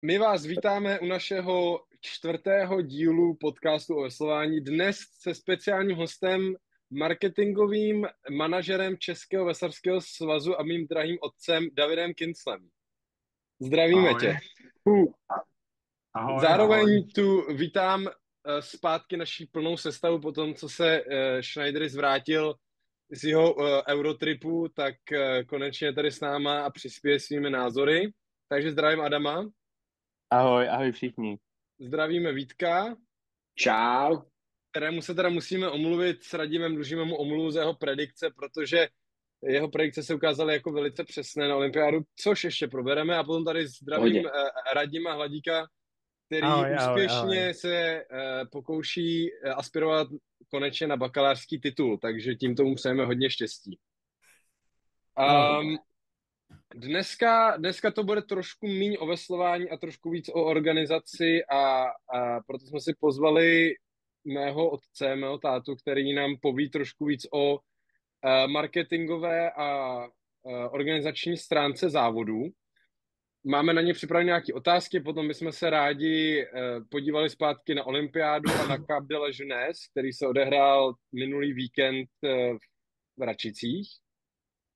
My vás vítáme u našeho čtvrtého dílu podcastu o veslování. Dnes se speciálním hostem, marketingovým manažerem Českého veslařského svazu a mým drahým otcem Davidem Kinslem. Zdravíme Ahoj, tě. Uh, ahoj, ahoj. Zároveň tu vítám zpátky naší plnou sestavu po tom, co se Schneider zvrátil z jeho Eurotripu, tak konečně tady s náma a přispěje svými názory. Takže zdravím Adama, Ahoj, ahoj všichni. zdravíme Vítka, Čau. kterému se teda musíme omluvit s Radimem, dlužíme mu omluvu za jeho predikce, protože jeho predikce se ukázaly jako velice přesné na olympiádu, což ještě probereme a potom tady zdravím Pohodě. Radima Hladíka, který Ahoj, ahoj, ahoj. úspěšně se pokouší aspirovat konečně na bakalářský titul, takže tím tomu přejeme hodně štěstí. No, Um, dneska to bude trošku míň o veslování a trošku víc o organizaci a proto jsme si pozvali mého otce, mého tátu, který nám poví trošku víc o marketingové a organizační stránce závodů. Máme na ně připravené nějaké otázky, potom bychom se rádi podívali zpátky na olympiádu a na Cap de la Jeunesse, který se odehrál minulý víkend v Račicích.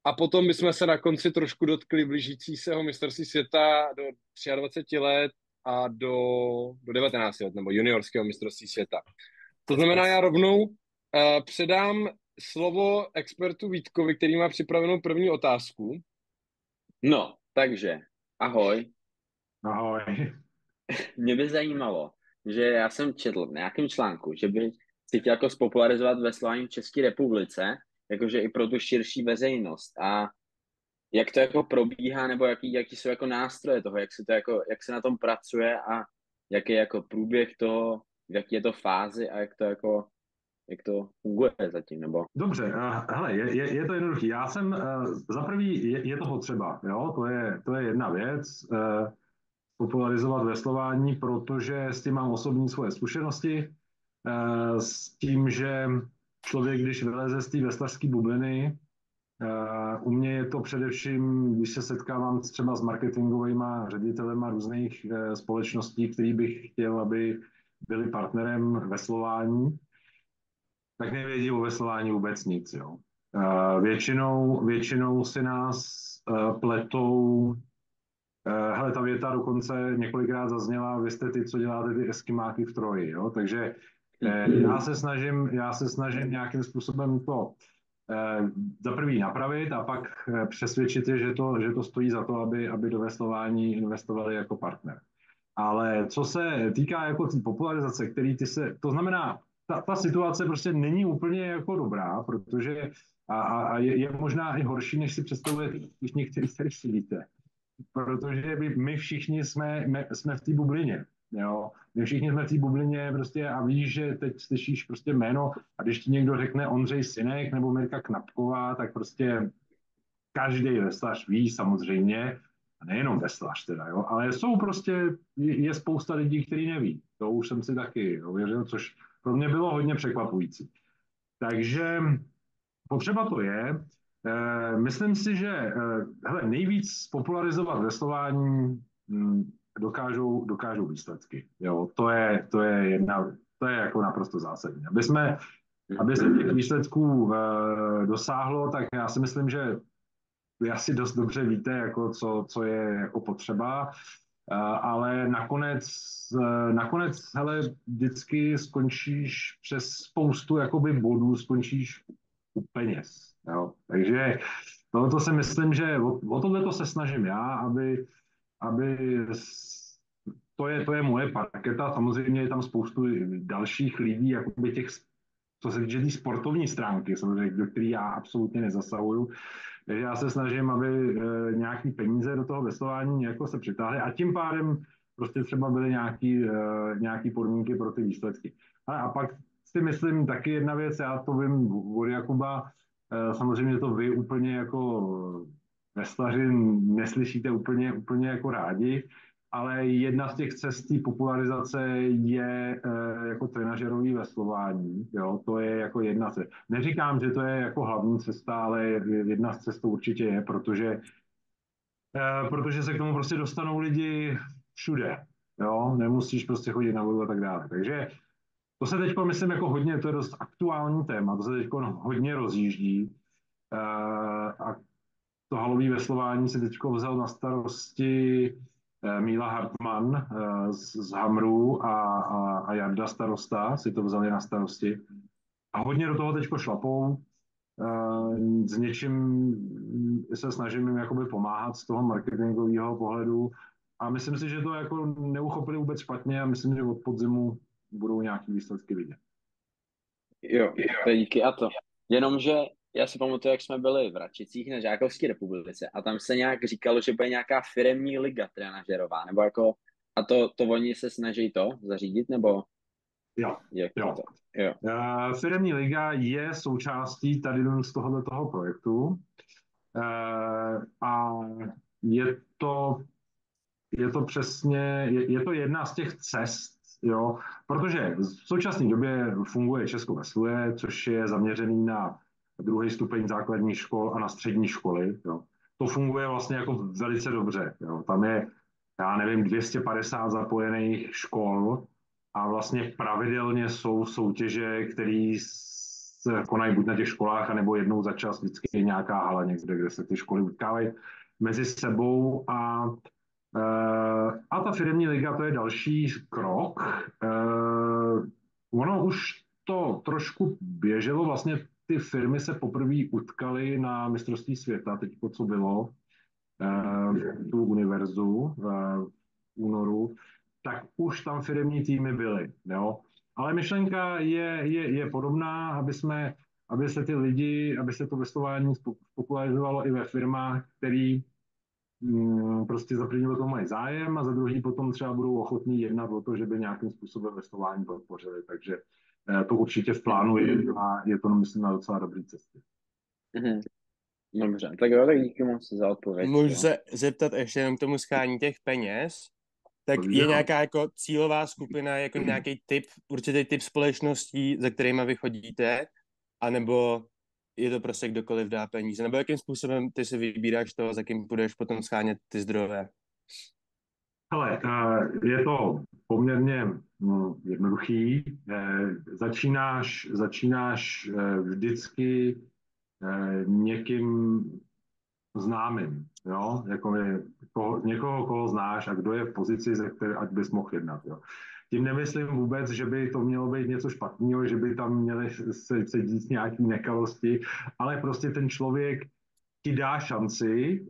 A potom bychom se na konci trošku dotkli blížící seho mistrovství světa do 23 let a do 19 let, nebo juniorského mistrovství světa. To znamená, já rovnou předám slovo expertu Vítkovi, který má připravenou první otázku. No, takže, ahoj. Ahoj. Mě by zajímalo, že já jsem četl v nějakém článku, že by si chtěl jako spopularizovat veslování v České republice, jakože i pro tu širší veřejnost. A jak to jako probíhá, nebo jaký jsou jako nástroje toho, jak se na tom pracuje a jaký je jako průběh toho, v jaký je to fázi a jak to funguje zatím, nebo... Dobře, hele, je to jednoduché. Já jsem, za prvý, je to potřeba, jo, to je jedna věc, popularizovat veslování, protože s tím mám osobní svoje zkušenosti, s tím, že člověk, když vyleze z té veslařské bubliny, u mě je to především, když se setkávám třeba s marketingovými ředitelema různých společností, který bych chtěl, aby byli partnerem veslování, tak nevědí o veslování vůbec nic. Jo. Většinou si nás pletou. Hele, ta věta dokonce několikrát zazněla, vy jste ty, co děláte ty eskimáky v Troji. Jo. Takže já se snažím nějakým způsobem to za prvý napravit a pak přesvědčit je, že to stojí za to, aby do veslování investovali jako partner. Ale co se týká jako té popularizace, to znamená, ta situace prostě není úplně jako dobrá, protože a je možná i horší, než si představujete všichni, kteří se víte. Protože my všichni jsme v té bublině. Jo? My všichni jsme v té bublině prostě a víš, že teď slyšíš prostě jméno a když ti někdo řekne Ondřej Synek nebo Mirka Knapková, tak prostě každý veslař ví samozřejmě, a nejenom veslař teda, jo, ale je spousta lidí, kteří neví. To už jsem si taky ověřil, což pro mě bylo hodně překvapující. Takže potřeba to je. Myslím si, že hele, nejvíc popularizovat veslování dokážou výsledky. Jo, to je jako naprosto zásadní. Aby se těch výsledků dosáhlo, tak já si myslím, že vy asi dost dobře víte, jako co je jako potřeba, ale nakonec hele, vždycky skončíš přes spoustu jakoby bodů, skončíš u peněz. Jo? Takže tohoto si myslím, že o tohle se snažím já, aby to je moje parketa. Samozřejmě je tam spoustu dalších lidí, jakoby těch, co se týče té sportovní stránky, samozřejmě, do které já absolutně nezasahuju. Takže já se snažím, aby nějaký peníze do toho veslování jako se přitáhly a tím pádem prostě třeba byly nějaký podmínky pro ty výsledky. A pak si myslím taky jedna věc, já to vím od Jakuba, samozřejmě to vy úplně jako veslaři neslyšíte úplně jako rádi, ale jedna z těch cest té popularizace je jako trenažerový veslování. Jo? To je jako jedna cesta. Neříkám, že to je jako hlavní cesta, ale jedna z cest to určitě je, protože se k tomu prostě dostanou lidi všude. Jo? Nemusíš prostě chodit na vodu a tak dále. Takže to se teď myslím jako hodně, to je dost aktuální téma, to se teď hodně rozjíždí. A to halové veslování si teď vzal na starosti Míla Hartmann z Hamru a Jarda Starosta si to vzali na starosti. A hodně do toho teď šlapou. S něčím se snažím jim jakoby pomáhat z toho marketingového pohledu a myslím si, že to jako neuchopili vůbec špatně a myslím, že od podzimu budou nějaký výsledky vidět. Jo, to je díky a to. Jenomže já si pamatuju, jak jsme byli v Račicích na Žákovské republice a tam se nějak říkalo, že bude nějaká firemní liga trenažerová, nebo jako, a to oni se snaží to zařídit, nebo Jo, jak jo. to? Jo. Firemní liga je součástí tady z tohoto projektu a je to přesně, je to jedna z těch cest, jo, protože v současné době funguje Česko vesluje, což je zaměřený na druhý stupeň základních škol a na střední školy, jo. To funguje vlastně jako velice dobře, jo. Tam je, já nevím, 250 zapojených škol a vlastně pravidelně jsou soutěže, které se konají buď na těch školách, anebo jednou za čas vždycky je nějaká hala někde, kde se ty školy utkávají mezi sebou a ta firemní liga, to je další krok. Ono už to trošku běželo, vlastně ty firmy se poprvé utkaly na mistrovství světa, teď co bylo, tu univerzu v únoru, tak už tam firemní týmy byly. Jo? Ale myšlenka je podobná, aby se ty lidi, aby se to vestování popularizovalo i ve firmách, který prostě za první o tom mají zájem a za druhý potom třeba budou ochotní jednat o to, že by nějakým způsobem vestování podpořili. Takže to určitě v plánu je a je to, myslím, na docela dobrý cestě. Mhm. Dobře, tak jo, tak díky moc za odpověď. Můžu Jo. se zeptat ještě jenom k tomu schání těch peněz? Tak je nějaká jako cílová skupina, jako nějaký typ, určitý typ společností, za kterými vy chodíte, anebo je to prostě kdokoliv dá peníze? Nebo jakým způsobem ty si vybíráš to, za kým budeš potom schánět ty zdroje? Hele, je to poměrně jednoduchý. Začínáš vždycky někým známým, jo? Jako někoho, koho znáš a kdo je v pozici, ze které ať bys mohl jednat. Jo? Tím nemyslím vůbec, že by to mělo být něco špatného, že by tam měly se dít nějaký nekalosti, ale prostě ten člověk ti dá šanci,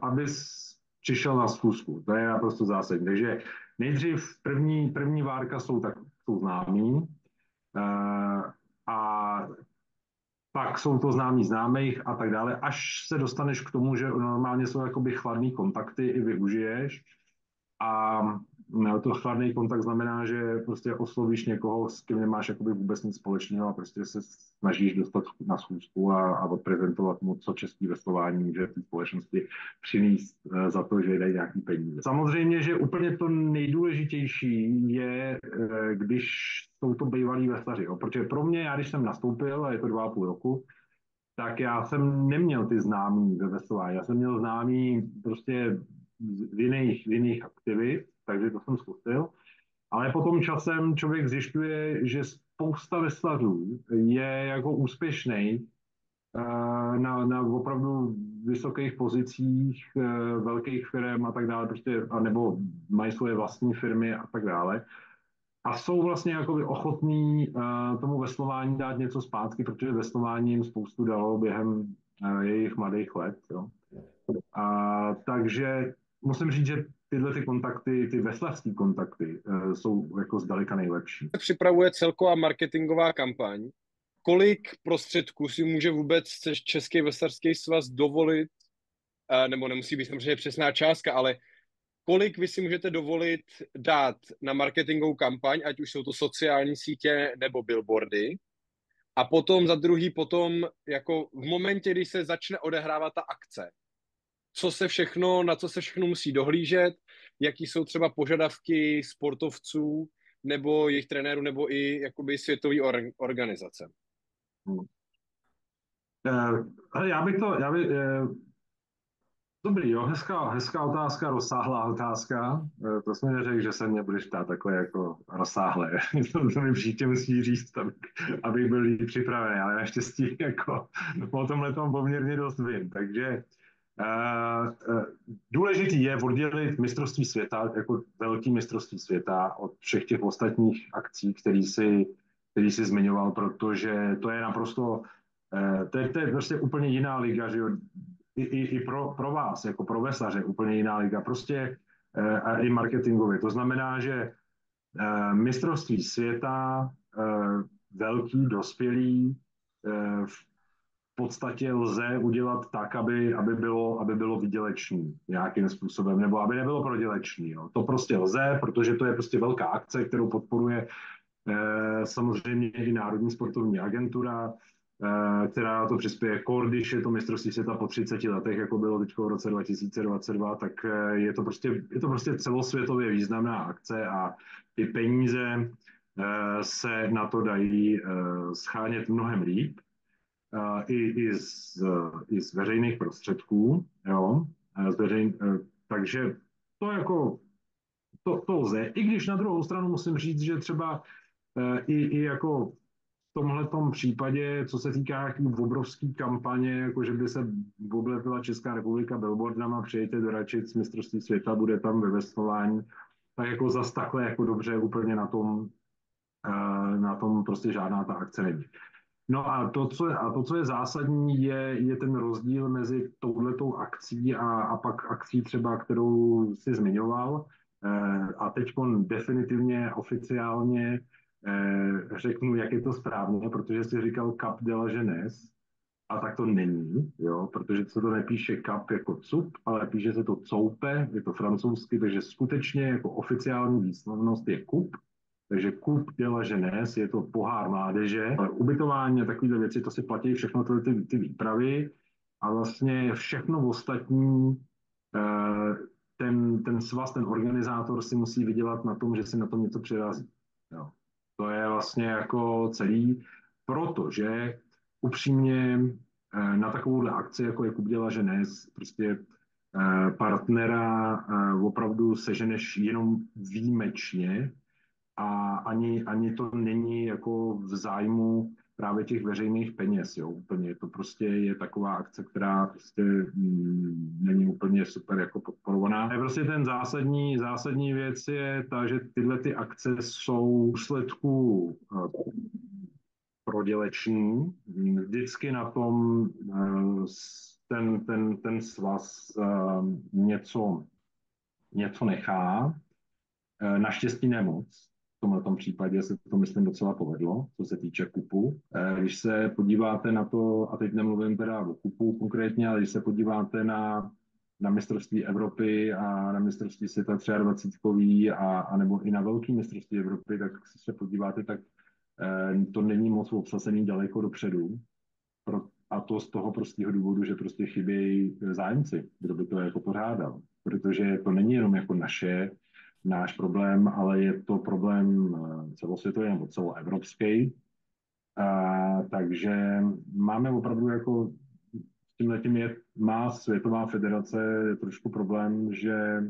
abys přišel na schůzku. To je naprosto zásadní. Takže nejdřív první várka jsou známí a pak jsou to známí známých a tak dále, až se dostaneš k tomu, že normálně jsou jakoby chladný kontakty i využiješ a to chladný kontakt znamená, že prostě oslovíš někoho, s kým nemáš jakoby vůbec nic společného a prostě se snažíš dostat na schůzku a odprezentovat mu, co český veslování může v té společnosti přinést za to, že dají nějaký peníze. Samozřejmě, že úplně to nejdůležitější je, když jsou to bývalí veslaři. Protože pro mě, já když jsem nastoupil, a je to 2,5 roku, tak já jsem neměl ty známí ve veslování. Já jsem měl známí prostě z jiných aktivit, takže to jsem zkusil. Ale potom časem člověk zjišťuje, že spousta veslařů je jako úspěšný na opravdu vysokých pozicích velkých firm a tak dále, prostě, nebo mají svoje vlastní firmy a tak dále. A jsou vlastně jakoby ochotní tomu veslování dát něco zpátky, protože veslování jim spoustu dalo během jejich mladých let. Jo. Takže musím říct, že tyhle ty kontakty, ty veslařské kontakty jsou jako zdaleka nejlepší. Připravuje celková marketingová kampaň. Kolik prostředků si může vůbec Český veslařský svaz dovolit, nebo nemusí být samozřejmě přesná částka, ale kolik vy si můžete dovolit dát na marketingovou kampaň, ať už jsou to sociální sítě nebo billboardy. A potom za druhý, jako v momentě, kdy se začne odehrávat ta akce, na co se všechno musí dohlížet, jaký jsou třeba požadavky sportovců nebo jejich trenérů, nebo i jakoby světové organizace. Ale já bych Dobrý, jo, hezká otázka, rozsáhlá otázka. To jsem neřekl, že se mě budeš ptát takhle jako rozsáhlé. To mi příště musí říct, abych byl líp připravený, ale naštěstí jako o tomhle tom poměrně dost vím. Takže důležitý je oddělit mistrovství světa, jako velký mistrovství světa od všech těch ostatních akcí, který si zmiňoval, protože to je naprosto, to je prostě úplně jiná liga, že jo? I pro vás, jako pro veslaře, úplně jiná liga, prostě a i marketingově. To znamená, že mistrovství světa, velký, dospělý, v podstatě lze udělat tak, aby bylo vydělečný nějakým způsobem, nebo aby nebylo prodělečný. Jo. To prostě lze, protože to je prostě velká akce, kterou podporuje samozřejmě i Národní sportovní agentura, která na to přispěje. Když je to mistrovství světa po 30 letech, jako bylo teď v roce 2022, tak je to prostě celosvětově významná akce a ty peníze se na to dají schánět mnohem líp. I z veřejných prostředků, jo, takže to jako to lze, i když na druhou stranu musím říct, že třeba i jako v tomhletom případě, co se týká obrovské kampaně, jako že by se oblepila Česká republika billboardama, přijďte do Račic, mistrovství světa, bude tam ve veslování, tak jako zas takhle jako dobře úplně na tom prostě žádná ta akce není. No a to, co je zásadní, je ten rozdíl mezi touhletou akcí a pak akcí třeba, kterou si zmiňoval. A teď definitivně, oficiálně řeknu, jak je to správně, protože jsi říkal Cap de la Jeunesse, a tak to není, jo, protože se to nepíše Cap jako cup, ale píše se to coupe, je to francouzsky, takže skutečně jako oficiální výslovnost je kup. Takže Coupe de la Jeunesse, je to pohár mládeže. Ubytování a takovéhle věci, to si platí všechno ty výpravy a vlastně všechno ostatní ten svaz, ten organizátor si musí vydělat na tom, že si na tom něco přirazí. Jo. To je vlastně jako celý, protože upřímně na takovouhle akci, jako je Coupe de la Jeunesse, prostě partnera opravdu seženeš jenom výjimečně, a ani to není jako v zájmu právě těch veřejných peněz, jo, úplně. To prostě je taková akce, která prostě není úplně super jako podporovaná. A prostě ten zásadní věc je ta, že tyhle ty akce jsou důsledku proděleční. Vždycky na tom ten svaz něco nechá. Naštěstí nemoc. V tomto případě se to, myslím, docela povedlo, co se týče kupu. Když se podíváte na to, a teď nemluvím teda o kupu konkrétně, ale když se podíváte na mistrovství Evropy a na mistrovství světa 23 a nebo i na velký mistrovství Evropy, tak když se podíváte, tak to není moc obsazený daleko dopředu. A to z toho prostého důvodu, že prostě chybějí zájemci, kdo by to jako pořádal. Protože to není jenom jako náš problém, ale je to problém celosvětový nebo celoevropský. Takže máme opravdu jako s tímhletím má Světová federace trošku problém, že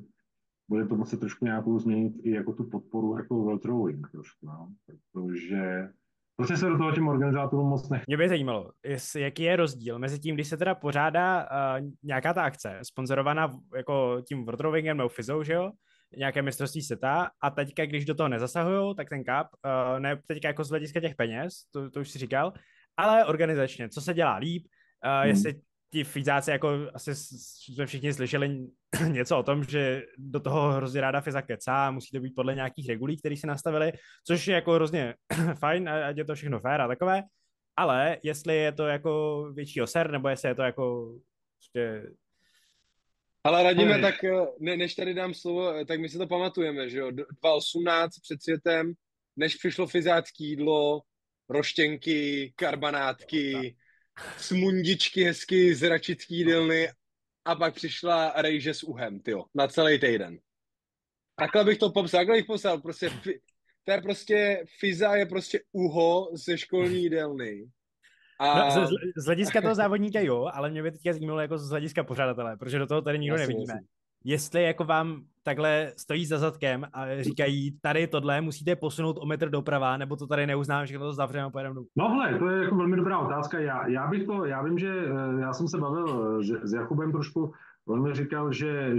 bude to muset trošku nějakou změnit i jako tu podporu jako world rowing trošku, no? Protože prostě se do toho těm organizátorům moc nechce. Mě by zajímalo, jaký je rozdíl mezi tím, když se teda pořádá nějaká ta akce, sponzorovaná jako tím world rowingem nebo FISou, že jo? Nějaké mistrovství světa a teďka, když do toho nezasahují, tak ten cup, ne teďka jako z hlediska těch peněz, to už si říkal, ale organizačně, co se dělá líp, jestli ti fyzáci, jako asi jsme všichni slyšeli něco o tom, že do toho hrozně ráda FISA kecá, musí to být podle nějakých regulí, které si nastavili, což je jako hrozně fajn, ať je to všechno fair a takové, ale jestli je to jako větší oser, nebo jestli je to jako prostě... Ale Radíme, tak než tady dám slovo, tak my si to pamatujeme, že jo, 2018 před světem, než přišlo fyzácké jídlo, roštěnky, karbanátky, smundičky hezky z račický jídelny a pak přišla rejže s uhem, tyjo, na celý týden. Takhle bych to popsal, prostě to je prostě, Fiza je prostě uho ze školní jídelny. No, A z hlediska toho závodníka jo, ale mě by teďka zajímalo jako z hlediska pořadatele, protože do toho tady nikdo jasně, nevidíme. jasně. Jestli jako vám takhle stojí za zadkem a říkají, tady tohle musíte posunout o metr doprava, nebo to tady neuznáme, všechno to zavřeme a pojedeme dolů. No hle, to je jako velmi dobrá otázka. Já vím, že já jsem se bavil s Jakubem trošku, on mi říkal, že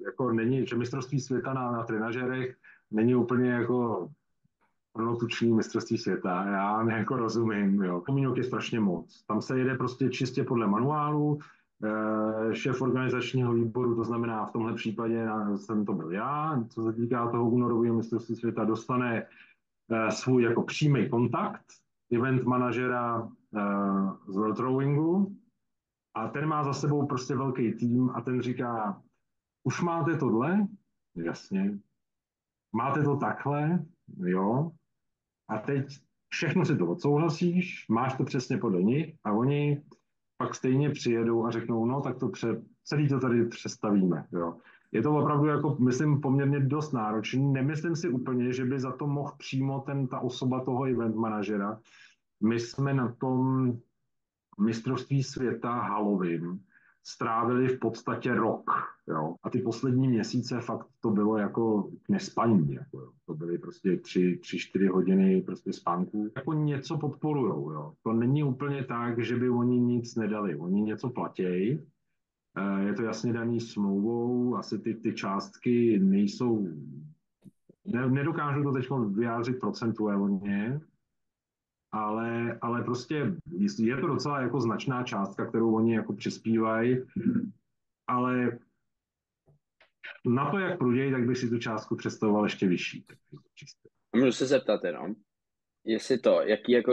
jako není, že mistrovství světa na trenažérech není úplně jako plnotučný mistrovství světa. Já jako rozumím, jo. Pomínok je strašně moc. Tam se jede prostě čistě podle manuálu. Šéf organizačního výboru, to znamená v tomhle případě jsem to byl já, co se týká toho únorového mistrovství světa, dostane svůj jako přímý kontakt event manažera z World Rowingu a ten má za sebou prostě velký tým a ten říká, už máte tohle? Jasně. Máte to takhle? Jo. A teď všechno si to odsouhlasíš, máš to přesně podle nich a oni pak stejně přijedou a řeknou, no tak celý to tady přestavíme. Jo. Je to opravdu, jako, myslím, poměrně dost náročný. Nemyslím si úplně, že by za to mohl přímo ta osoba toho event manažera. My jsme na tom mistrovství světa halovým strávili v podstatě rok. Jo. A ty poslední měsíce fakt to bylo jako nespaní. Jako, jo. To byly prostě 3-4 hodiny prostě spánku. Jako něco podporujou. Jo. To není úplně tak, že by oni nic nedali. Oni něco platí. Je to jasně daný smlouvou. Asi ty částky nejsou... Nedokážu to teď vyjádřit procentuálně, ale prostě je to docela jako značná částka, kterou oni jako přispívají, ale na to, jak prudějí, tak bych si tu částku představoval ještě vyšší. A můžu se zeptat jenom, jestli to,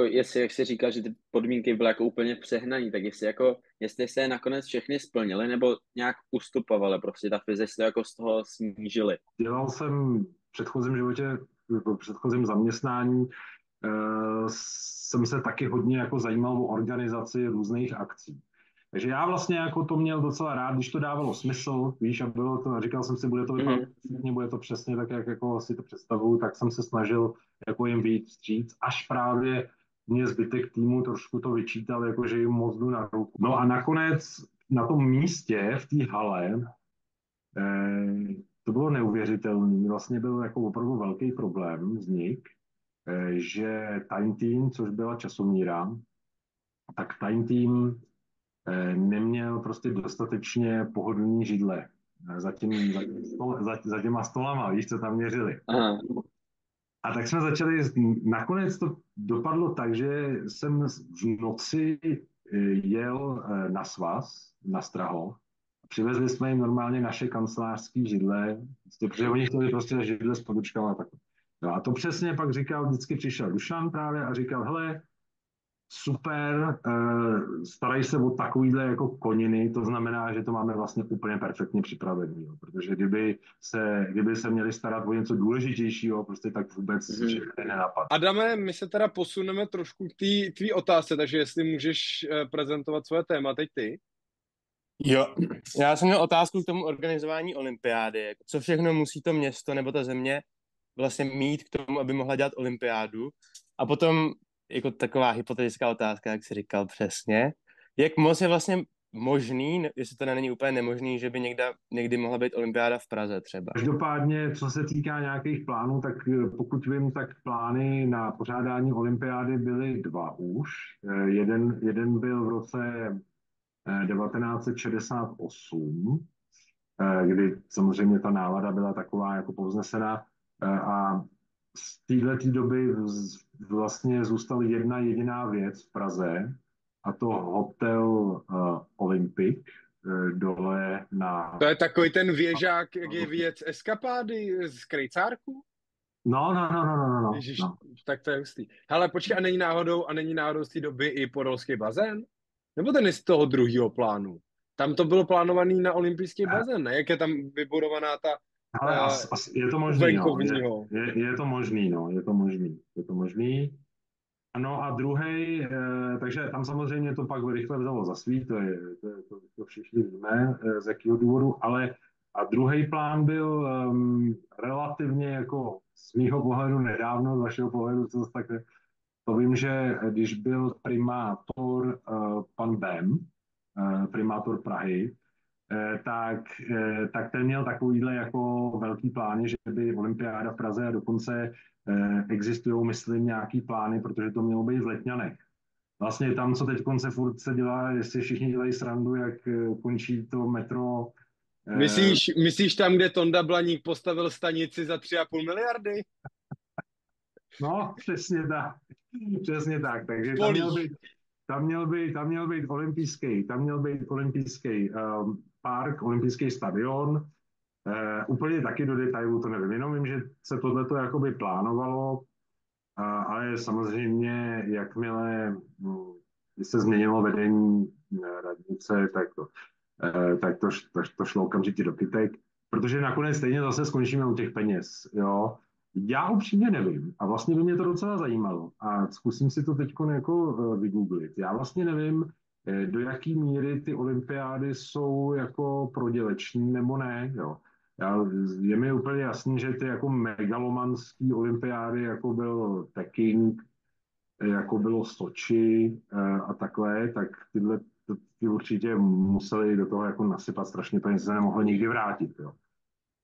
jestli, jak jsi říkal, že ty podmínky byly jako úplně přehnaný, tak jestli se je nakonec všechny splnili, nebo nějak ustupovali, prostě ta fyze to jako z toho snížili. Dělal jsem v předchozím životě, v předchozím zaměstnání, jsem se taky hodně jako zajímal o organizaci různých akcí. Takže já vlastně jako to měl docela rád, když to dávalo smysl, víš, a bylo to, říkal jsem si, bude to vypadat, bude to přesně tak, jak jako si to představuju, tak jsem se snažil jako jim vyjít vstříc, až právě mě zbytek týmu trošku to vyčítal, jako že jim moc jdu na ruku. No a nakonec na tom místě, v té hale, to bylo neuvěřitelné, vlastně byl jako opravdu velký problém vznik, že Time Team, což byla časomíra, tak Time Team neměl prostě dostatečně pohodlný židle za těma stolama, víš, co tam měřili. Aha. A tak jsme začali, nakonec to dopadlo tak, že jsem v noci jel na svaz, na Strahov. Přivezli jsme jim normálně naše kancelářské židle, protože oni chtěli prostě židle s podučkama a tak. No a to přesně pak říkal, vždycky přišel Dušan právě a říkal, hele, super, starají se o takovýhle jako koniny, to znamená, že to máme vlastně úplně perfektně připravený, jo, protože kdyby se měli starat o něco důležitějšího, prostě tak vůbec nenapadne. Adame, my se teda posuneme trošku k té tvý otázce, takže jestli můžeš prezentovat svoje téma teď ty. Jo, já jsem měl otázku k tomu organizování olympiády. Co všechno musí to město nebo ta země vlastně mít k tomu, aby mohla dělat olympiádu? A potom jako taková hypotetická otázka, jak jsi říkal přesně. Jak moc je vlastně možný, jestli to není úplně nemožný, že by někdy mohla být olympiáda v Praze třeba? Každopádně, co se týká nějakých plánů, tak pokud vím, tak plány na pořádání olympiády byly 2 už. Jeden byl v roce 1968, kdy samozřejmě ta nálada byla taková jako povznesená a z této doby vlastně zůstala jedna jediná věc v Praze a to hotel Olympic dole na... To je takový ten věžák, jak je věc eskapády z Krejcárku? No. Ježiš, tak to je hustý. Hele, počkej, a není náhodou z té doby i podolský bazén? Nebo ten je z toho druhého plánu? Tam to bylo plánovaný na olympijský bazén, ne? Jak je tam vybudovaná ta ale je to možný, venkovního. Je to možný. No a druhý, takže tam samozřejmě to pak rychle vzalo za svý, to všichni víme, z jakého důvodu, ale a druhý plán byl relativně jako z mýho pohledu nedávno, z vašeho pohledu, co tak To vím, že když byl primátor pan Bem, primátor Prahy, tak ten měl takovýhle jako velký plány, že by olympiáda v Praze a dokonce existují, myslím, nějaký plány, protože to mělo být v Letňanech. Vlastně tam, co teď se furt se dělá, jestli všichni dělají srandu, jak končí to metro. Myslíš tam, kde Tonda Blaník postavil stanici za 3,5 miliardy? No, přesně tak. Přesně tak. Takže tam měl být olympijský park, olympijský stadion. Úplně taky do detailu to nevím. Jenom vím, že se tohleto jakoby plánovalo, ale samozřejmě, jakmile se změnilo vedení radnice, tak to šlo okamžitě do kytek, protože nakonec stejně zase skončíme u těch peněz. Jo? Já upřímně nevím a vlastně by mě to docela zajímalo a zkusím si to teď jako vygooglit. Já vlastně nevím, do jaký míry ty olympiády jsou jako proděleční nebo ne. Jo? Je mi úplně jasný, že ty jako megalomanský olympiády, jako byl Peking, jako bylo Soči a takhle, tak ty určitě museli do toho jako nasypat strašně peněz, se nemohli nikdy vrátit. Jo.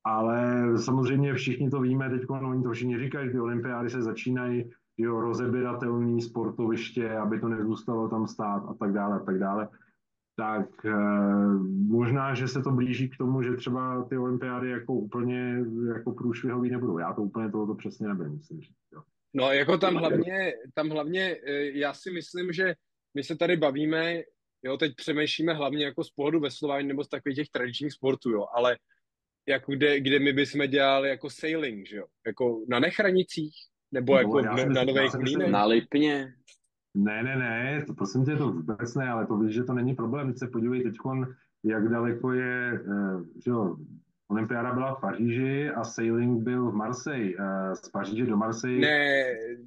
Ale samozřejmě všichni to víme, teď oni to všichni říkají, že ty olympiády se začínají, jo, rozebíratelný sportoviště, aby to nezůstalo tam stát a tak dále, a tak dále. Tak možná, že se to blíží k tomu, že třeba ty olympiády jako úplně jako průšvihový nebudou. Já to úplně tohoto přesně nevím, musím říct. Jo. No, jako tam hlavně já si myslím, že my se tady bavíme, jo, teď přemýšlíme hlavně jako z pohledu veslování nebo z takových těch tradičních sportů, jo, ale jako kde my bychom dělali jako sailing, že jo, jako na Nechranicích, nebo No, jako na Nových Mlýnech. Na Lipně. Ne, to prosím tě, to vůbec ne, ale to víš, že to není problém. Teď se podívej teď, jak daleko je, že jo, olympiáda byla v Paříži a sailing byl v Marseille. Z Paříže do Marseille. Ne,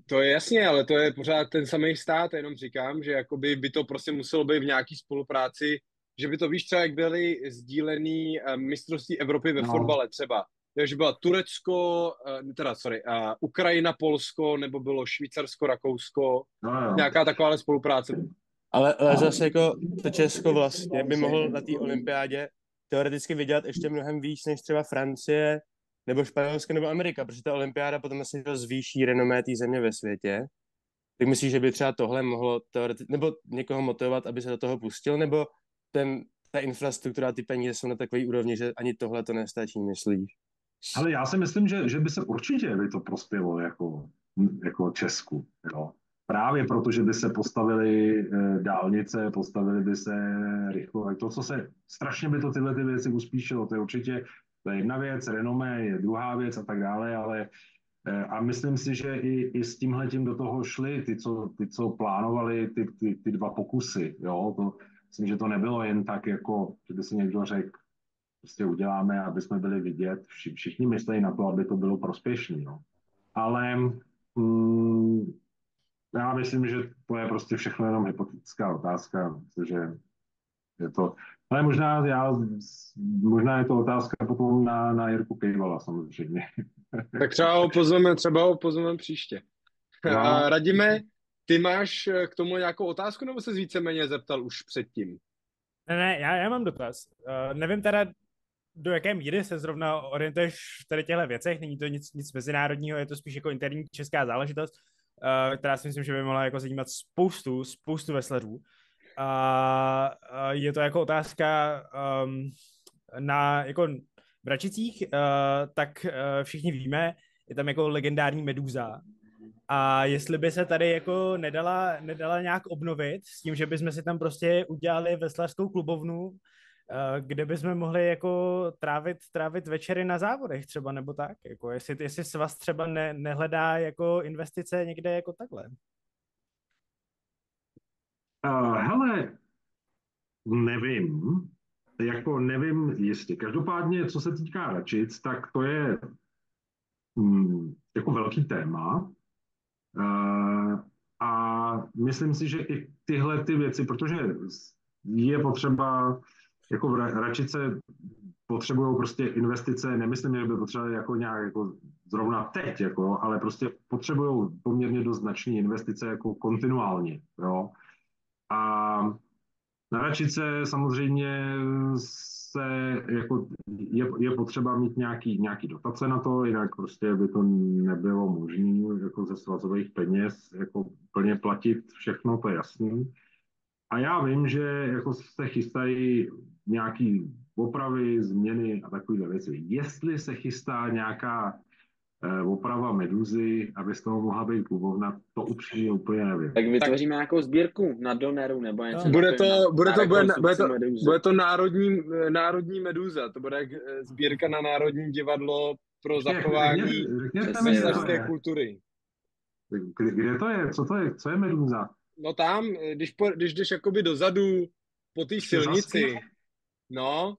to je jasně, ale to je pořád ten samý stát, jenom říkám, že jakoby by to prostě muselo být v nějaký spolupráci, že by to, víš, třeba jak byly sdílený mistrovství Evropy ve fotbale třeba. Takže byla Turecko, Ukrajina, Polsko, nebo bylo Švýcarsko, Rakousko, nějaká taková spolupráce. Ale zase jako to Česko vlastně by mohl na té olympiádě teoreticky vydělat ještě mnohem víc než třeba Francie, nebo Španělsko, nebo Amerika, protože ta olympiáda potom asi zvýší renomé té země ve světě. Tak myslíš, že by třeba tohle mohlo nebo někoho motivovat, aby se do toho pustil, nebo ta infrastruktura, ty peníze jsou na takové úrovni, že ani tohle to nestačí, myslíš? Ale já si myslím, že by se určitě to prospělo jako Česku. Jo. Právě proto, že by se postavily dálnice, postavily by se rychlové. To, co se strašně by to tyhle ty věci uspíšilo, to je jedna věc, renomé je druhá věc a tak dále, ale a myslím si, že i s tímhletím do toho šli ty, co plánovali ty dva pokusy. Jo? Myslím, že to nebylo jen tak, jako, že by si někdo řekl, prostě uděláme, aby jsme byli vidět. Všichni myslí na to, aby to bylo prospěšné. No. Ale já myslím, že to je prostě všechno jenom hypotetická otázka, protože je to... Ale možná je to otázka potom na Jirku Kejvala samozřejmě. Tak třeba ho pozveme příště. No. A Radime, ty máš k tomu nějakou otázku, nebo se víceméně zeptal už předtím? Ne, já mám dotaz. Nevím teda, do jaké míry se zrovna orientuješ v tady těchto věcech, není to nic mezinárodního, je to spíš jako interní česká záležitost, která si myslím, že by mohla jako zajímat spoustu veslařů. Je to jako otázka na jako v Račicích, tak všichni víme, je tam jako legendární medúza. A jestli by se tady jako nedala nějak obnovit s tím, že bychom si tam prostě udělali veslařskou klubovnu, kde bychom mohli jako trávit večery na závodech třeba, nebo tak, jako jestli svaz třeba nehledá jako investice někde jako takhle. Hele, nevím jistě. Každopádně, co se týká Račic, tak to je jako velký téma. A myslím si, že i tyhle ty věci, protože je potřeba, jako v Račice potřebují prostě investice, nemyslím, že by potřebovali jako nějak jako zrovna teď, jako, ale prostě potřebují poměrně dost značné investice jako kontinuálně. Jo? A na Račice samozřejmě se jako je potřeba mít nějaký dotace na to, jinak prostě by to nebylo možné jako ze svazových peněz jako plně platit všechno, to je jasný. A já vím, že jako se chystají nějaký opravy, změny a takovéhle věci. Jestli se chystá nějaká oprava Meduzy, aby z toho mohla být klubovna, to upřímně úplně nevím. Tak vytvoříme nějakou sbírku na Doneru nebo něco. Bude to národní Meduza. To bude sbírka na Národní divadlo pro zachování veslařské kultury. Kde to je? Co to je? Co je Meduza? No tam, když jdeš jakoby dozadu po té silnici, no.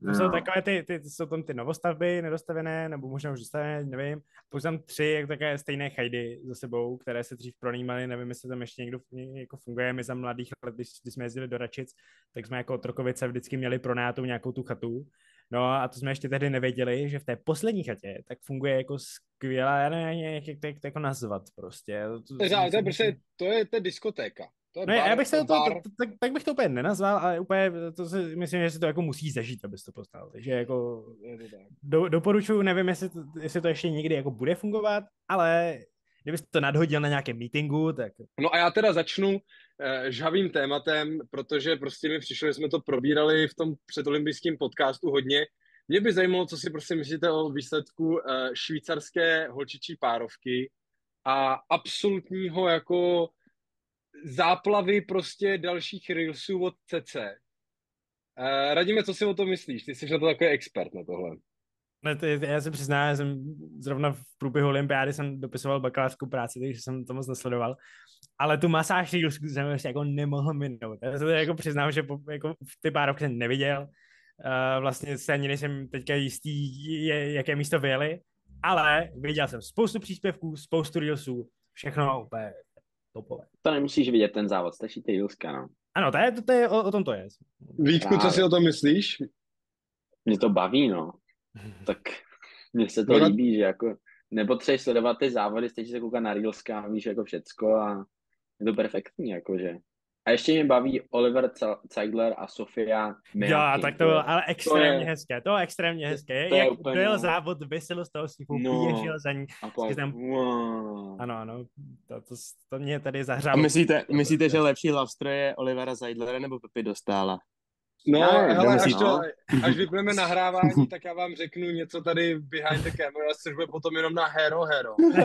To jsou takové jsou tam ty novostavby nedostavené, nebo možná už dostavené, nevím. Pak tam 3 jako také stejné chajdy za sebou, které se dřív pronajímaly, nevím, jestli tam ještě někdo jako funguje. My za mladých let, když jsme jezdili do Račic, tak jsme jako Trokovice vždycky měli pronátou nějakou tu chatu. No a to jsme ještě tehdy nevěděli, že v té poslední chatě tak funguje jako skvělá, já nevím, jak to jako nazvat prostě. To je diskotéka. No, já bych se tak bych to úplně nenazval, ale úplně to si myslím, že si to jako musí zažít, abys to poznal. Takže jako doporučuji, nevím, jestli to ještě někdy jako bude fungovat, ale kdybys to nadhodil na nějakém meetingu, tak... No a já teda začnu žhavým tématem, protože prostě mi přišlo, že jsme to probírali v tom předolympijském podcastu hodně. Mě by zajímalo, co si prostě myslíte o výsledku švýcarské holčičí párovky a absolutního jako záplavy prostě dalších reelsů od CC. Radíme, co si o tom myslíš? Ty jsi na to takový expert na tohle. Já se přiznám, já jsem zrovna v průběhu olympiády jsem dopisoval bakalářskou práci, takže jsem to moc nesledoval. Ale tu masáž reelsů jsem prostě jako nemohl minout. Já se jako přiznám, že jako ty párovky jsem neviděl. Vlastně se ani nejsem teďka jistý, jaké místo vyjeli. Ale viděl jsem spoustu příspěvků, spoustu reelsů, všechno úplně topové. To nemusíš vidět ten závod, stačí ty reelska, no. Ano, to je o tom to je. Vítku, co si o tom myslíš? Mě to baví, no. Tak mně se to líbí, že jako nepotřebuješ sledovat ty závody, stačí se koukat na reelska, víš jako všecko a je to perfektní, jakože. A ještě mě baví Oliver Zeigler a Sofia Mejakin. Jo, tak to bylo ale extrémně hezké. To je extrémně hezké. Jak dojel závod, vysil z toho sníhu, běžel za ní. Ano, to mě tady zahřálo. A myslíte, že lepší love je Olivera Zeidlera nebo Pepi Dostála? No, hele, až vypneme nahrávání, tak já vám řeknu něco tady behind the camera, což bude potom jenom na Hero.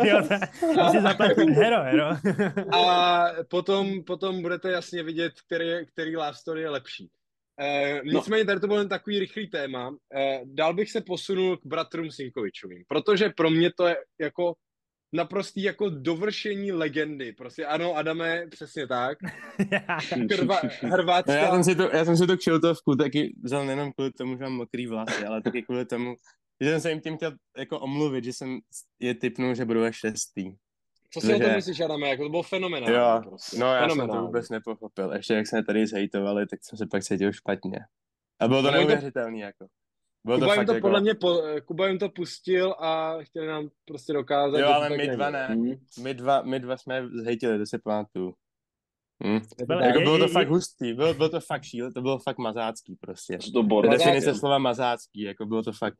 Jo, si zaplatím Hero. A potom budete jasně vidět, který love story je lepší. Nicméně tady to byl jen takový rychlý téma. Dál bych se posunul k bratrům Sinkovičovým, protože pro mě to je jako naprostý jako dovršení legendy. Prostě ano, Adame, přesně tak. Hrvatská. No, já jsem si to kšiltovku taky vzal nejenom kvůli tomu, že mám mokrý vlasy, ale taky kvůli tomu, že jsem se jim tím chtěl jako omluvit, že jsem je tipnul, že budou až 6. Co si o tom myslíš, Adame? Jako to bylo fenomenální. Jo, prostě. No já jsem to vůbec nepochopil. Ještě jak jsme tady zhejtovali, tak jsem se pak cítil špatně. A bylo to neuvěřitelný jako. Kuba jim to pustil a chtěli nám prostě dokázat. Jo, ale my dva ne. My dva jsme zhejtili, to se pamatuju. Jako bylo to fakt hustý, bylo to fakt šíle, to bylo fakt mazácký prostě. Definice slova mazácký, jako bylo to fakt.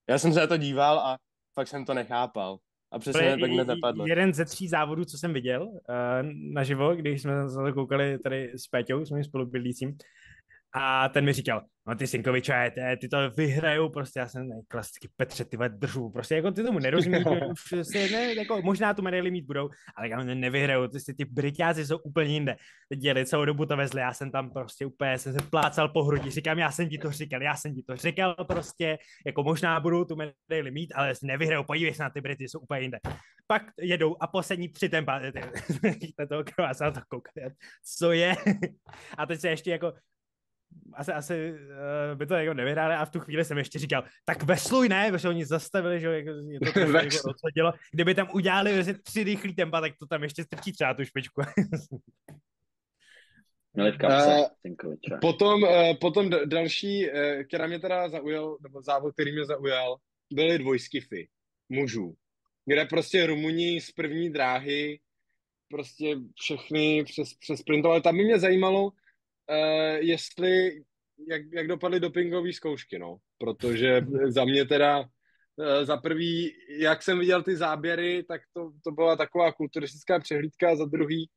Já jsem se na to díval a fakt jsem to nechápal. A přesně mě pak nenapadlo. Jeden ze 3 závodů, co jsem viděl naživo, když jsme se to koukali tady s Péťou, s mým spolubydlícím, a ten mi říkal, no ty Sinkovičové, ty to vyhrajou, prostě já jsem klasicky Petře, ty držu, prostě jako ty tomu nerozumíš, jako možná tu medaili mít budou, ale já nevyhrajou, ty Briťáci jsou úplně jinde. Teď jeli celou dobu to vezli, já jsem tam prostě úplně, jsem se plácal po hrudi, říkám, já jsem ti to říkal prostě, jako možná budou tu medaili mít, ale nevyhrajou, podívej se na ty Brity, jsou úplně jinde. Pak jedou a poslední 3 tempa, toho krvá, to koukat, co je? A teď se ještě jako asi by to jako nevyhráli a v tu chvíli jsem ještě říkal, tak vesluj ne, protože oni zastavili, že jako, je to jako rozhodilo. Kdyby tam udělali 3 rychlý tempa, tak to tam ještě strčí třeba tu špičku. Měli v kapse, potom další, která mě teda zaujal, nebo závod, který mě zaujal, byly dvojskify. mužů, kde prostě Rumuni z první dráhy prostě všechny přes sprintovali. Tam by mě zajímalo, jestli, jak dopadly dopingové zkoušky, no. Protože za mě teda za prvý, jak jsem viděl ty záběry, tak to byla taková kulturistická přehlídka, a za druhý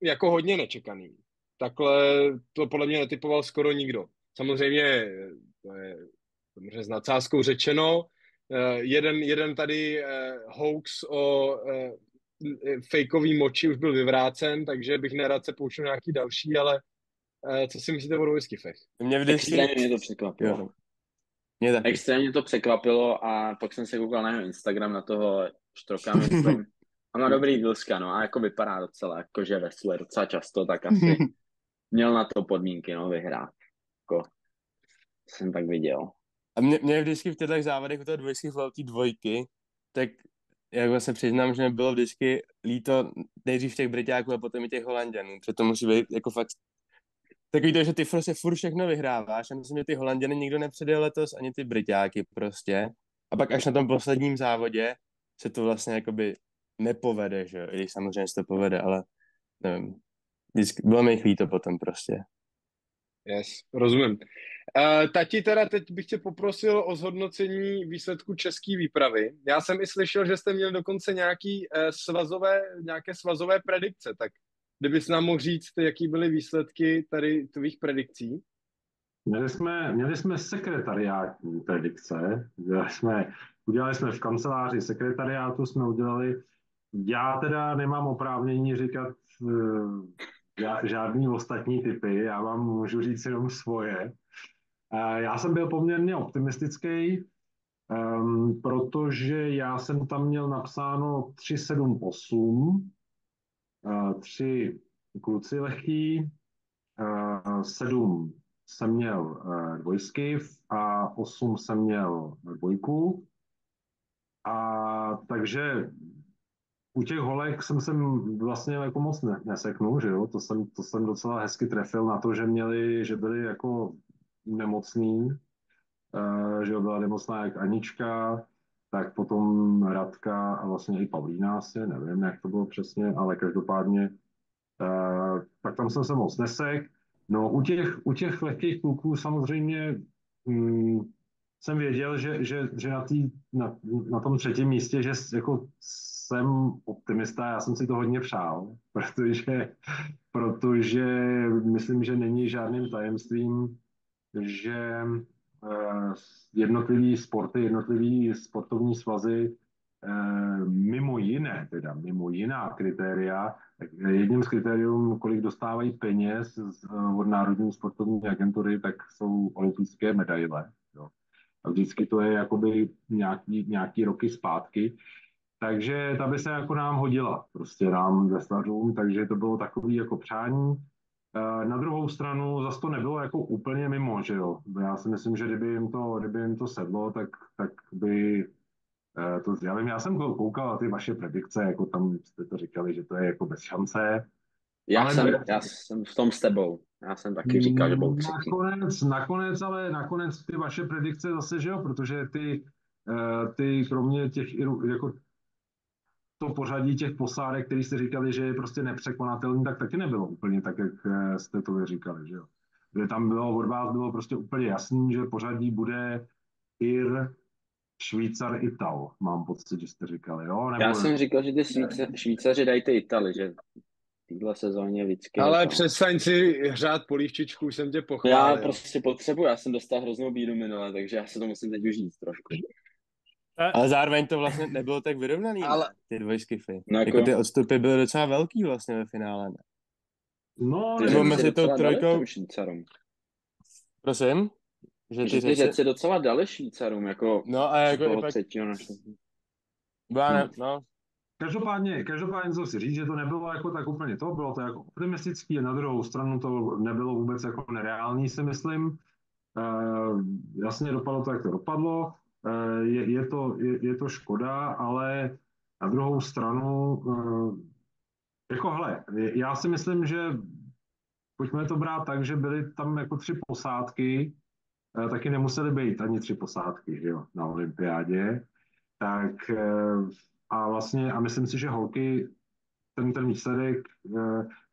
jako hodně nečekaný. Takhle to podle mě netypoval skoro nikdo. Samozřejmě to je samozřejmě s nadsázkou řečeno. Jeden tady hoax o fejkový moči už byl vyvrácen, takže bych nerad se pouštěl nějaký další, ale co si myslíte o dvojskifech? Mě vždycky... Extrémně mě to překvapilo. Jo. Mě taky. Extrémně to překvapilo a pak jsem se koukal na jeho Instagram, na toho Štroka, myslím. A má dobrý Vilska, no, a jako vypadá docela, jakože vesluje docela často, tak asi měl na to podmínky, no, vyhrát. Jako, jsem tak viděl. A mě vždycky v těchto závodech u toho dvojky, tak jak se přiznám, že mi bylo vždycky líto nejdřív těch Briťáků a potom i těch Holanďanů, protože to musí být jako fakt takový to, že ty prostě furt všechno vyhráváš a myslím, že ty Holanděny nikdo nepředjel letos, ani ty Briťáky prostě. A pak až na tom posledním závodě se to vlastně jakoby nepovede, že jo, i když samozřejmě se to povede, ale nevím. Vždycky bylo mi jich líto potom prostě. Yes, rozumím. Tati, teda teď bych tě poprosil o zhodnocení výsledku české výpravy. Já jsem i slyšel, že jste měli dokonce nějaké svazové predikce, tak kdybys nám mohl říct, jaký byly výsledky tady tvých predikcí? Měli jsme sekretariátní predikce. Udělali jsme v kanceláři sekretariátu, jsme udělali. Já teda nemám oprávnění říkat žádný ostatní typy, já vám můžu říct jenom svoje. Já jsem byl poměrně optimistický, protože já jsem tam měl napsáno 378, 3 kluci lehký, 7 jsem měl dvojskiv a 8 jsem měl dvojku. A takže u těch holek jsem vlastně jako moc neseknul, že jo, to jsem docela hezky trefil na to, že byli jako nemocný, že jo, byla nemocná jak Anička, tak potom Radka a vlastně i Pavlína asi, nevím, jak to bylo přesně, ale každopádně tak tam jsem se moc nesek. No u těch lehkých kluků samozřejmě jsem věděl, že na tom třetím místě, že jako jsem optimista, já jsem si to hodně přál, protože myslím, že není žádným tajemstvím, že jednotlivý sporty, jednotlivý sportovní svazy mimo jiná kritéria, tak jedním z kritérium, kolik dostávají peněz od Národní sportovní agentury, tak jsou olympijské medaile. Jo. A vždycky to je jakoby nějaký roky zpátky. Takže ta by se jako nám hodila, prostě nám veslařům, takže to bylo takový jako přání. Na druhou stranu zase to nebylo jako úplně mimo, že jo. Já si myslím, že kdyby jim to sedlo, tak by to zjavím. Já jsem koukal na ty vaše predikce, jako tam jste to říkali, že to je jako bez šance. Já jsem v tom s tebou. Já jsem taky říkal, že budou třetí. Nakonec ty vaše predikce zase, že jo, protože ty kromě těch jako to pořadí těch posádek, který jste říkali, že je prostě nepřekonatelný, tak taky nebylo úplně tak, jak jste to říkali, že jo. Kde tam od vás bylo prostě úplně jasný, že pořadí bude Ir, Švýcar, Ital. Mám pocit, že jste říkali, jo? Já jsem říkal, že ty Švýcaři dají ty Italy, že v téhle sezóně vždycky... Ale přestaň si hřát polívčičku, už jsem tě pochválil. Já prostě potřebuji, já jsem dostal hroznou bídu minule, takže já se to musím teď užít trošku. Ale zároveň to vlastně nebylo tak vyrovnaný, ale... ty dvojskify. No jako ty odstupy byly docela velký vlastně ve finále. Ne? No, nebo mezi tou trojkou... Švýcarům. Prosím? Že ty řeci docela dali Švýcarům, jako... No a jako toho pak... třetího našeho. No. Každopádně to si říct, že to nebylo jako tak úplně to, bylo to jako optimistický a na druhou stranu to nebylo vůbec jako nereální, si myslím. Jasně dopadlo to, jak to dopadlo. Je to škoda, ale na druhou stranu jako hele, já si myslím, že pojďme to brát tak, že byly tam jako 3 posádky, taky nemusely být ani 3 posádky, že jo, na olympiádě. tak a vlastně, a myslím si, že holky, ten výsledek,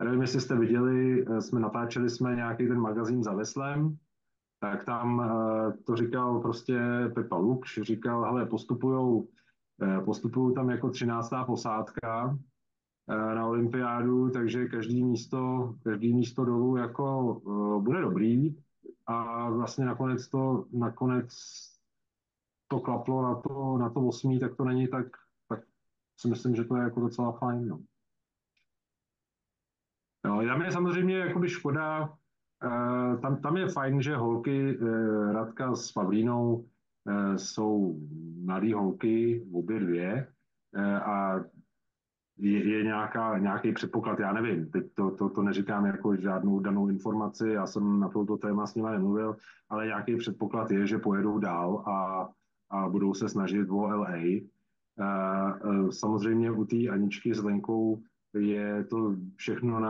nevím, jestli jste viděli, natáčeli jsme nějaký ten magazín Za veslem, tak tam to říkal prostě Pepa Lukš, říkal, hele, postupují tam jako 13. posádka na olympiádu, takže každý místo dolů jako bude dobrý a vlastně nakonec to klaplo na to 8, tak to není tak si myslím, že to je jako docela fajn. No. Jo, tam je samozřejmě jakoby škoda, tam je fajn, že holky Radka s Pavlínou jsou mladý holky, obě dvě, a je nějaký předpoklad, já nevím, teď to neříkám jako žádnou danou informaci, já jsem na toto téma s nimi nemluvil, ale nějaký předpoklad je, že pojedou dál a budou se snažit o LA. Samozřejmě u té Aničky s Lenkou je to všechno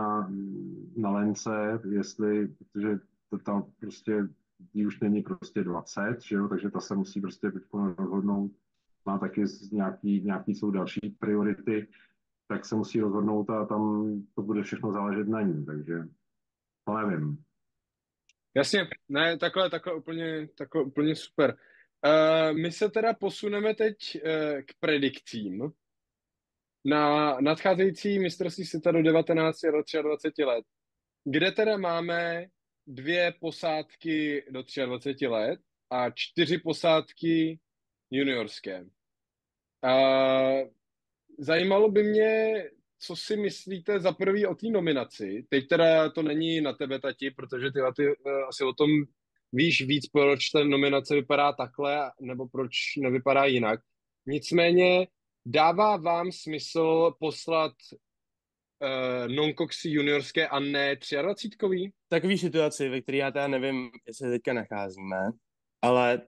na Lence, protože to tam prostě jí už není prostě 20, že jo, takže ta se musí prostě rozhodnout, má taky nějaký jsou další priority, tak se musí rozhodnout a tam to bude všechno záležet na ní, takže to nevím. Jasně, ne, takhle úplně super. My se teda posuneme teď k predikcím na nadcházející mistrovství světa do 19 a do 23 let, kde teda máme 2 posádky do 23 let a 4 posádky juniorské. Zajímalo by mě, co si myslíte za prvý o té nominaci. Teď teda to není na tebe, Tati, protože ty asi o tom víš víc, proč ta nominace vypadá takhle, nebo proč nevypadá jinak. Nicméně dává vám smysl poslat non-coxy juniorské a ne 23-kový? Takový situaci, ve které já teda nevím, jestli se teďka nacházíme, ale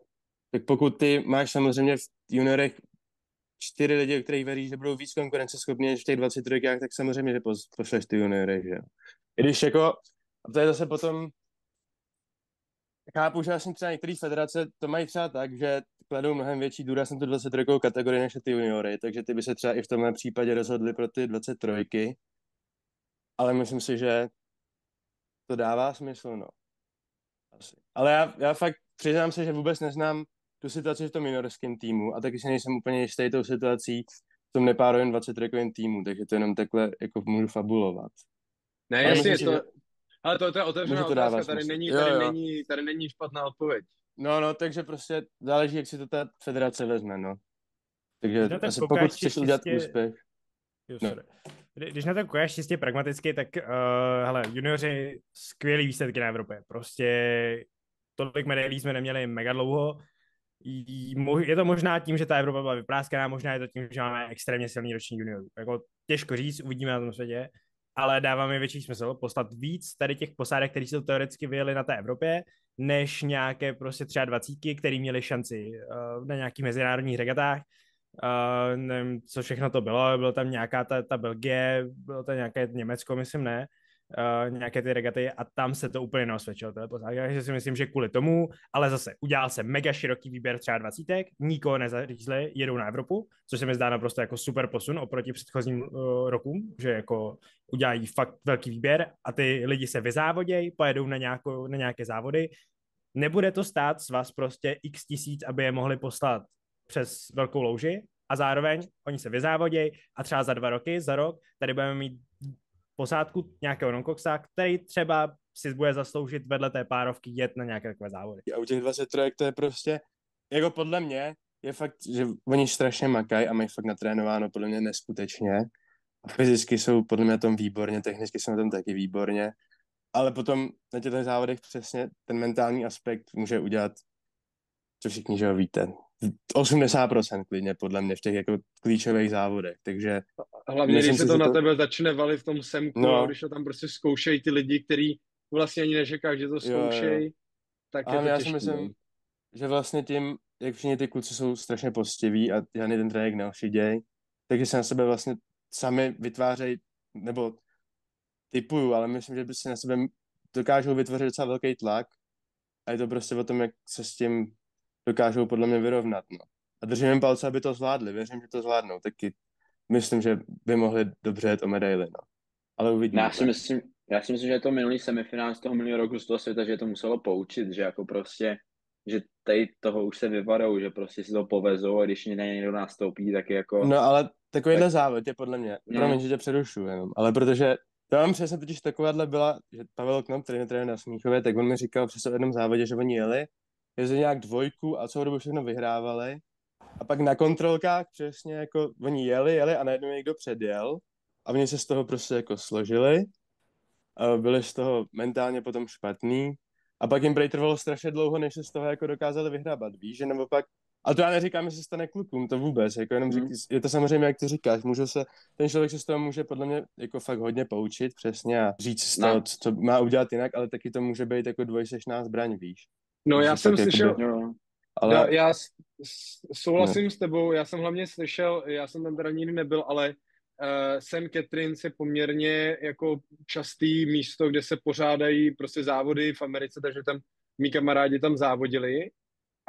tak pokud ty máš samozřejmě v juniorech 4 lidi, o kterých věří, že budou víc konkurenceschopní než v těch 23, tak samozřejmě, že pošleš ty juniory, že jo. I když jako, a to je zase potom, chápu, že vlastně třeba některé federace to mají třeba tak, že kladou mnohem větší důraz na tu 23 kategorii než ty juniory, takže ty by se třeba i v tomhle případě rozhodli pro ty 23, ale myslím si, že to dává smysl, no. Asi. Ale já fakt přiznám se, že vůbec neznám tu situaci v tom juniorském týmu a taky si nejsem úplně jistý tou situací v tom nepárovém 23 týmu, takže to jenom takhle jako můžu fabulovat. Ne, ale jasně, myslím, ale to je otevřená otázka, tady není špatná odpověď. No, takže prostě záleží, jak si to ta federace vezme, no. Takže asi pokud chceš udělat úspěch. No. Když na to koukáš čistě pragmaticky, tak hele, junioři skvělý výsledky na Evropě. Prostě tolik medailí jsme neměli mega dlouho. Je to možná tím, že ta Evropa byla vypráskaná, možná je to tím, že máme extrémně silný roční juniorů. Jako těžko říct, uvidíme na tom světě, ale dává mi větší smysl poslat víc tady těch posádek, které jsou teoreticky vyjeli na té Evropě, než nějaké prostě třeba 20, které měly šanci na nějakých mezinárodních regatách. Nevím, co všechno to bylo tam nějaká ta Belgie, bylo to nějaké Německo, myslím, ne, nějaké ty regaty a tam se to úplně neosvědčilo. Takže si myslím, že kvůli tomu, ale zase udělal se mega široký výběr třeba 20, nikoho nezařízli, jedou na Evropu, což se mi zdá naprosto jako super posun oproti předchozím rokům, že jako udělají fakt velký výběr a ty lidi se vyzávodějí, pojedou na nějaké závody. Nebude to stát z vás prostě x tisíc, aby je mohli poslat přes velkou louži a zároveň oni se vyzávodějí a třeba za 2 roky, za rok, tady budeme mít posádku nějakého noncoxa, který třeba si bude zasloužit vedle té párovky jet na nějaké takové závody. A u těch 23 to je prostě, jako podle mě, je fakt, že oni strašně makají a mají fakt natrénováno podle mě neskutečně. A fyzicky jsou podle mě na tom výborně, technicky jsou na tom taky výborně, ale potom na těch závodech přesně ten mentální aspekt může udělat, co všichni, že ho víte, 80% klidně podle mě v těch jako klíčových závodech, takže... Hlavně, když se to na tebe začne valit v tom semku, no. A když to tam prostě zkoušejí ty lidi, kteří vlastně ani neříkají, že to zkoušejí, tak je to já těžké. si myslím, že vlastně tím, jak všichni ty kluci jsou strašně postiví a žádný ten trénink neošiděj, takže se na sebe vlastně sami vytvářejí, nebo typuju, ale myslím, že by si na sebe dokážou vytvořit docela velký tlak a je to prostě o tom, jak se s tím dokážou podle mě vyrovnat, no. a držím jim palce, aby to zvládli. Věřím, že to zvládnou. Taky myslím, že by mohli dobře jet o medaili, no. Ale uvidíme. Já si myslím, že je to minulý semifinál z toho minulého roku z toho světa, že to muselo poučit, že jako prostě, že tady toho už se vyvarou, že prostě si to povezou a když někdo nastoupí, tak jako... No ale takovýhle závod je podle mě, No. promiň, že tě přerušu jenom, ale protože to mám přesně totiž takováhle byla, že Pavel Knop, který mě trénuje na Smíchově, tak on mi říkal přesně o jednom závodě, že oni jezdili nějak dvojku a celou dobu všechno vyhrávali a pak na kontrolkách přesně jako oni jeli a najednou někdo předjel a oni se z toho prostě jako složili a byli z toho mentálně potom špatný a pak jim prej trvalo strašně dlouho, než se z toho jako dokázali vyhrábat, víš, že nebo pak a to já neříkám, že se stane klukům, to vůbec, jako jenom je to samozřejmě, jak ty říkáš, ten člověk se z toho může podle mě jako fakt hodně poučit přesně a říct z toho, co má udělat jinak, ale taky to může být jako dvojsečná zbraň, víš. No já jsem slyšel, ale... já souhlasím s tebou, já jsem hlavně slyšel, já jsem tam teda nikdy nebyl, ale St. Catharines je poměrně jako častý místo, kde se pořádají prostě závody v Americe, takže tam mý kamarádi tam závodili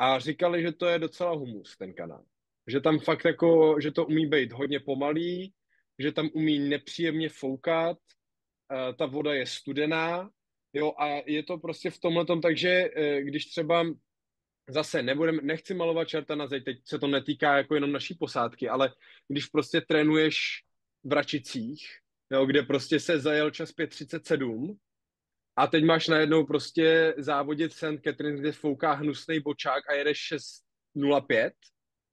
a říkali, že to je docela humus, ten kanál. Že tam fakt jako, že to umí být hodně pomalý, že tam umí nepříjemně foukat, ta voda je studená, jo, a je to prostě v tomhletom, takže když třeba zase nechci malovat čerta na zeď, teď se to netýká jako jenom naší posádky, ale když prostě trénuješ v Račicích, jo, kde prostě se zajel čas 5:37 a teď máš najednou prostě závodit St. Catharines, kde fouká hnusnej bočák a jedeš 6:05,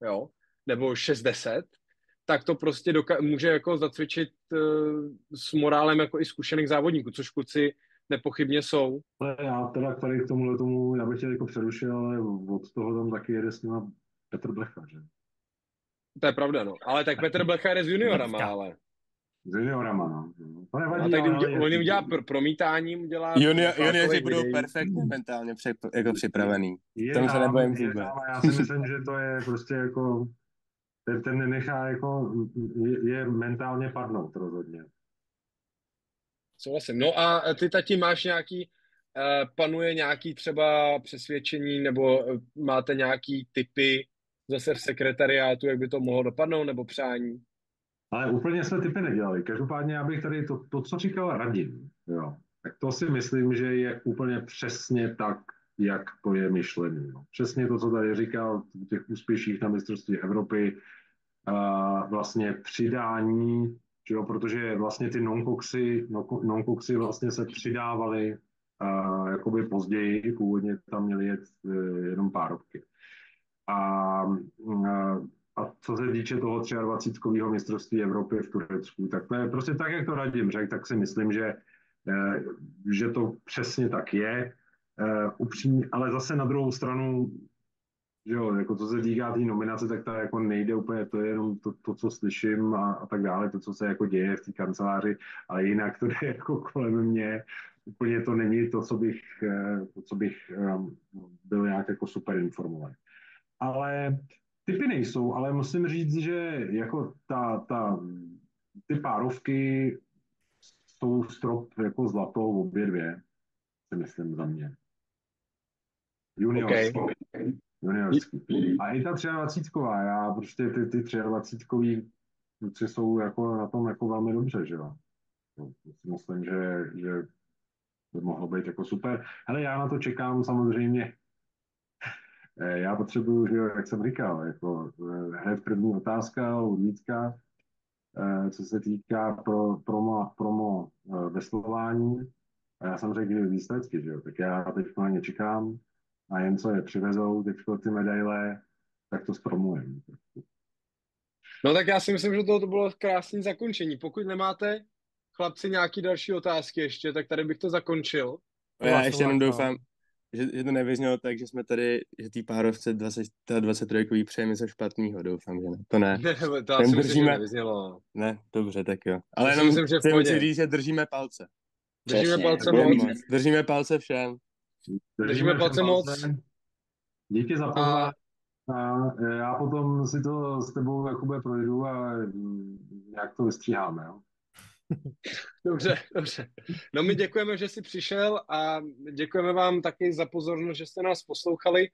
jo, nebo 6:10, tak to prostě může jako zacvičit s morálem jako i zkušených závodníků, což kluci nepochybně jsou. Ale já teda tady k tomu, já bych tě jako přerušil, ale od toho tam taky jede s nima Petr Blecha, že? To je pravda, no. Ale tak Petr Blecha jede s juniorama, ale. S juniorama, no. To nevadí, no, tak on jim dělá promítáním, dělá... Juniori budou perfektně mentálně jako připravený. Tomu se nebojím vůbec. Já si myslím, že to je prostě jako... Ten nenechá jako... Je mentálně padnout rozhodně. Souhlasím. No a ty tati máš nějaký... panuje nějaký třeba přesvědčení, nebo máte nějaký tipy zase v sekretariátu, jak by to mohlo dopadnout, nebo přání? Ale úplně jsme typy nedělali. Každopádně já bych tady to co říkal Radim, jo, tak to si myslím, že je úplně přesně tak, jak to je myšlený. No. Přesně to, co tady říkal v těch úspěších na mistrovství Evropy, vlastně přidání, že jo, protože vlastně ty non-coxy vlastně se přidávaly jakoby později, původně tam měli jet jenom párovky. A co se týče toho 23. mistrovství Evropy v Turecku, tak to je prostě tak, jak to Radim řekl, tak si myslím, že to přesně tak je. Upřímně, ale zase na druhou stranu, že jo, jako co se týká té nominace, tak to jako nejde úplně, to je jenom to co slyším a tak dále, to, co se jako děje v té kanceláři, ale jinak to jde jako kolem mě, úplně to není to, co bych byl nějak jako super informovaný. Ale typy nejsou, ale musím říct, že jako ty párovky jsou strop jako zlatou obě dvě, si myslím za mě. Juniorský. Okay. Juniorský. A i ta 23ková, já prostě ty 23kový kluci jsou jako na tom jako velmi dobře, že jo. Myslím, že by mohlo být jako super. Hele, já na to čekám samozřejmě. Já potřebuju, že jak jsem říkal, jako hned první otázka od Vítka, co se týká promo veslování. A já jsem řekl výsledky, že jo, tak já teď na ně čekám a jen co je přivezou, teď ty medaile, tak to zpromujem. No tak já si myslím, že to bylo krásné zakončení. Pokud nemáte, chlapci, nějaký další otázky ještě, tak tady bych to zakončil. Já ještě jenom doufám, že to nevyznělo tak, že jsme tady, že tý párovce 23 přejeme něco špatného, doufám, že ne. To ne. Ne, to asi myslím, že nevyznělo. Ne, dobře, tak jo. Ale jenom myslím, že chci říct, že držíme palce. Držíme palce moc. Držíme palce všem. Držíme palce moc. Díky za pozvání. A já potom si to s tebou Jakube projdu a nějak to vystříháme, jo. Dobře. No my děkujeme, že jsi přišel a děkujeme vám taky za pozornost, že jste nás poslouchali.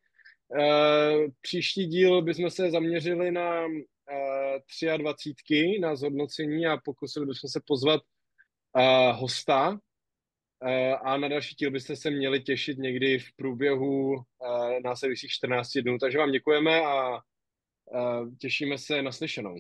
Příští díl bychom se zaměřili na 23 na zhodnocení a pokusili bychom se pozvat hosta. A na další díl byste se měli těšit někdy v průběhu následujících 14 dnů. Takže vám děkujeme a těšíme se na slyšenou.